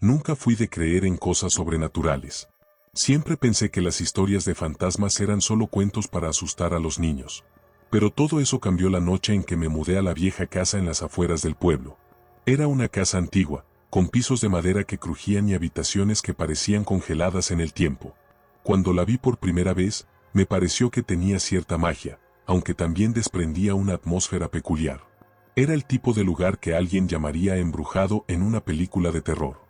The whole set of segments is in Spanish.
Nunca fui de creer en cosas sobrenaturales. Siempre pensé que las historias de fantasmas eran solo cuentos para asustar a los niños. Pero todo eso cambió la noche en que me mudé a la vieja casa en las afueras del pueblo. Era una casa antigua, con pisos de madera que crujían y habitaciones que parecían congeladas en el tiempo. Cuando la vi por primera vez, me pareció que tenía cierta magia, aunque también desprendía una atmósfera peculiar. Era el tipo de lugar que alguien llamaría embrujado en una película de terror.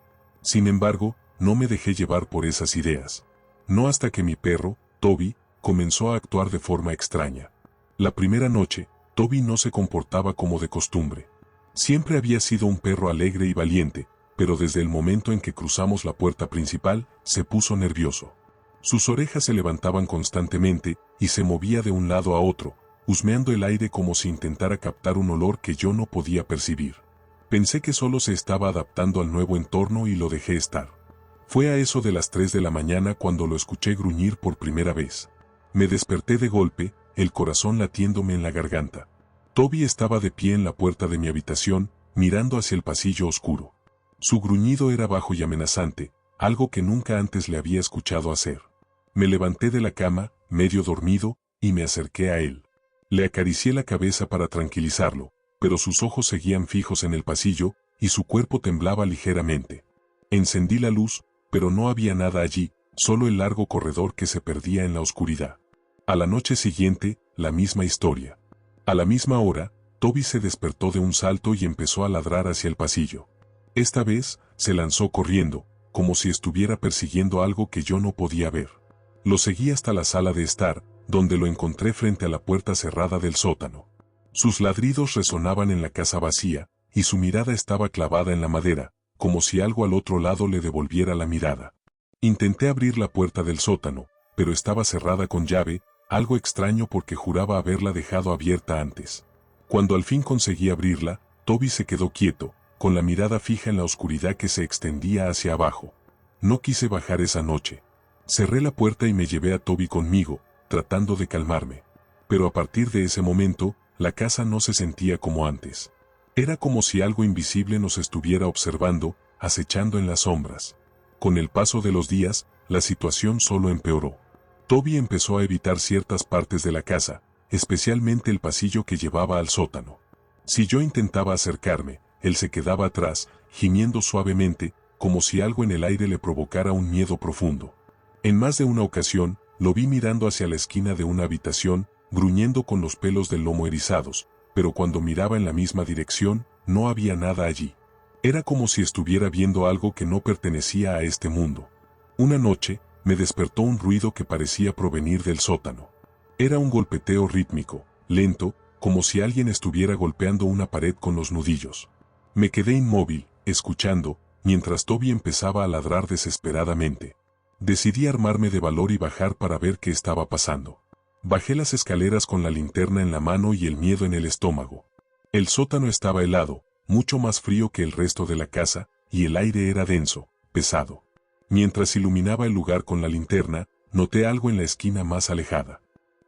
Sin embargo, no me dejé llevar por esas ideas. No hasta que mi perro, Toby, comenzó a actuar de forma extraña. La primera noche, Toby no se comportaba como de costumbre. Siempre había sido un perro alegre y valiente, pero desde el momento en que cruzamos la puerta principal, se puso nervioso. Sus orejas se levantaban constantemente y se movía de un lado a otro, husmeando el aire como si intentara captar un olor que yo no podía percibir. Pensé que solo se estaba adaptando al nuevo entorno y lo dejé estar. Fue a eso de las 3 de la mañana cuando lo escuché gruñir por primera vez. Me desperté de golpe, el corazón latiéndome en la garganta. Toby estaba de pie en la puerta de mi habitación, mirando hacia el pasillo oscuro. Su gruñido era bajo y amenazante, algo que nunca antes le había escuchado hacer. Me levanté de la cama, medio dormido, y me acerqué a él. Le acaricié la cabeza para tranquilizarlo, pero sus ojos seguían fijos en el pasillo, y su cuerpo temblaba ligeramente. Encendí la luz, pero no había nada allí, solo el largo corredor que se perdía en la oscuridad. A la noche siguiente, la misma historia. A la misma hora, Toby se despertó de un salto y empezó a ladrar hacia el pasillo. Esta vez, se lanzó corriendo, como si estuviera persiguiendo algo que yo no podía ver. Lo seguí hasta la sala de estar, donde lo encontré frente a la puerta cerrada del sótano. Sus ladridos resonaban en la casa vacía, y su mirada estaba clavada en la madera, como si algo al otro lado le devolviera la mirada. Intenté abrir la puerta del sótano, pero estaba cerrada con llave, algo extraño porque juraba haberla dejado abierta antes. Cuando al fin conseguí abrirla, Toby se quedó quieto, con la mirada fija en la oscuridad que se extendía hacia abajo. No quise bajar esa noche. Cerré la puerta y me llevé a Toby conmigo, tratando de calmarme. Pero a partir de ese momento, la casa no se sentía como antes. Era como si algo invisible nos estuviera observando, acechando en las sombras. Con el paso de los días, la situación solo empeoró. Toby empezó a evitar ciertas partes de la casa, especialmente el pasillo que llevaba al sótano. Si yo intentaba acercarme, él se quedaba atrás, gimiendo suavemente, como si algo en el aire le provocara un miedo profundo. En más de una ocasión, lo vi mirando hacia la esquina de una habitación, gruñendo con los pelos del lomo erizados, pero cuando miraba en la misma dirección, no había nada allí. Era como si estuviera viendo algo que no pertenecía a este mundo. Una noche, me despertó un ruido que parecía provenir del sótano. Era un golpeteo rítmico, lento, como si alguien estuviera golpeando una pared con los nudillos. Me quedé inmóvil, escuchando, mientras Toby empezaba a ladrar desesperadamente. Decidí armarme de valor y bajar para ver qué estaba pasando. Bajé las escaleras con la linterna en la mano y el miedo en el estómago. El sótano estaba helado, mucho más frío que el resto de la casa, y el aire era denso, pesado. Mientras iluminaba el lugar con la linterna, noté algo en la esquina más alejada.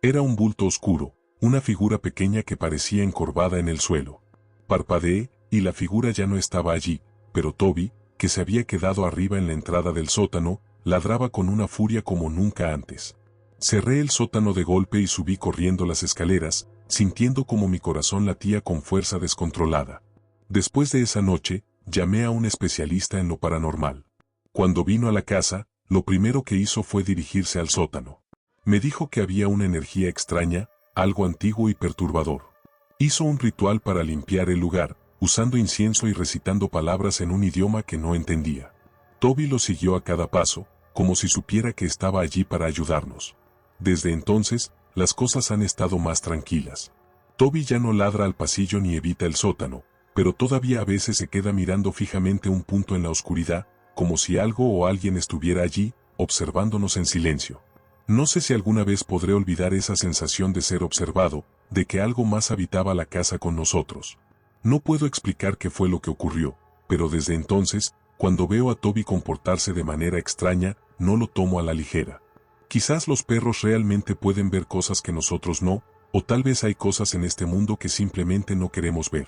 Era un bulto oscuro, una figura pequeña que parecía encorvada en el suelo. Parpadeé, y la figura ya no estaba allí, pero Toby, que se había quedado arriba en la entrada del sótano, ladraba con una furia como nunca antes. Cerré el sótano de golpe y subí corriendo las escaleras, sintiendo como mi corazón latía con fuerza descontrolada. Después de esa noche, llamé a un especialista en lo paranormal. Cuando vino a la casa, lo primero que hizo fue dirigirse al sótano. Me dijo que había una energía extraña, algo antiguo y perturbador. Hizo un ritual para limpiar el lugar, usando incienso y recitando palabras en un idioma que no entendía. Toby lo siguió a cada paso, como si supiera que estaba allí para ayudarnos. Desde entonces, las cosas han estado más tranquilas. Toby ya no ladra al pasillo ni evita el sótano, pero todavía a veces se queda mirando fijamente un punto en la oscuridad, como si algo o alguien estuviera allí, observándonos en silencio. No sé si alguna vez podré olvidar esa sensación de ser observado, de que algo más habitaba la casa con nosotros. No puedo explicar qué fue lo que ocurrió, pero desde entonces, cuando veo a Toby comportarse de manera extraña, no lo tomo a la ligera. Quizás los perros realmente pueden ver cosas que nosotros no, o tal vez hay cosas en este mundo que simplemente no queremos ver.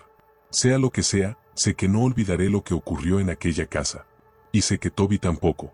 Sea lo que sea, sé que no olvidaré lo que ocurrió en aquella casa. Y sé que Toby tampoco.